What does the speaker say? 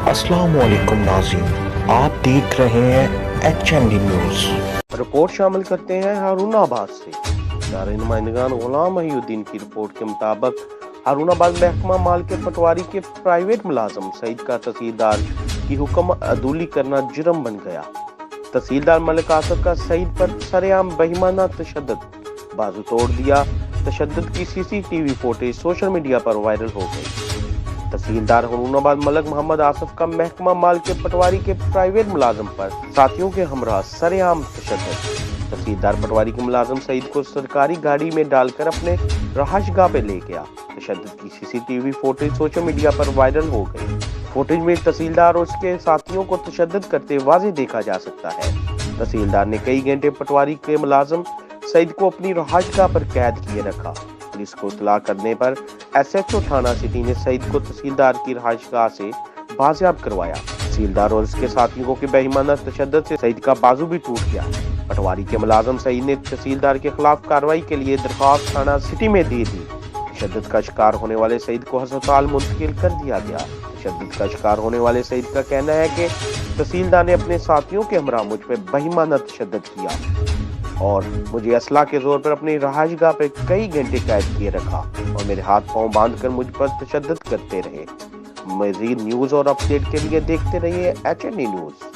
अस्सलाम वालेकुम नाज़रीन, आप देख रहे हैं HND न्यूज़। रिपोर्ट शामिल करते हैं हारूनाबाद से। इदारे नुमाइंदगान गुलाम महिउद्दीन की रिपोर्ट के मुताबिक हारूनाबाद महकमा माल के पटवारी के प्राइवेट मुलाजम सईद का तहसीलदार की हुक्म अदूली करना जुर्म बन गया। तहसीलदार मलिक आसफ का सईद पर सरेआम बेईमाना तशद्दुद, बाजू तोड़ दिया। तशद्दुद की CCTV फुटेज सोशल मीडिया पर वायरल हो गई। तहसीलदार हारूनाबाद मलिक मोहम्मद आसफ का महकमा माल के पटवारी के प्राइवेट मुलाजम पर साथियों के हमरा सरेआम तशद्दुद। तहसीलदार पटवारी के मुलाजम सईद को सरकारी गाड़ी में डालकर अपने रहायशगाह पे ले गया। तशद्दुद की CCTV फुटेज सोशल मीडिया पर वायरल हो गई। फुटेज में तहसीलदार और उसके साथियों को तशद्दुद करते वाज़ेह देखा जा सकता है। तहसीलदार ने कई घंटे पटवारी के मुलाजम सईद को अपनी रहायशगाह पर कैद किए रखा। पुलिस को इत्तला करने पर SHO थाना सिटी ने सईद को तहसीलदार की रहायशगाह से बाजियाब करवाया। तहसीलदार और उसके साथियों के बेईमाना तशद्दुद से सईद का बाजू भी टूट गया। पटवारी के मुलाजम सईद ने तहसीलदार के खिलाफ कार्रवाई के लिए दरख्वास्त थाना सिटी में दी थी। तशद्दुद का शिकार होने वाले सईद को अस्पताल मुंतकिल कर दिया गया। तशद्दुद का शिकार होने वाले सईद का कहना है कि तहसीलदार ने अपने साथियों के हमरा मुझ पर बेईमाना तशद्दुद किया और मुझे असला के जोर पर अपनी रहायशगाह पे कई घंटे कैद किए रखा और मेरे हाथ पांव बांधकर मुझ पर तशद्दुद करते रहे। मज़ीद न्यूज़ और अपडेट के लिए देखते रहिए HND न्यूज़।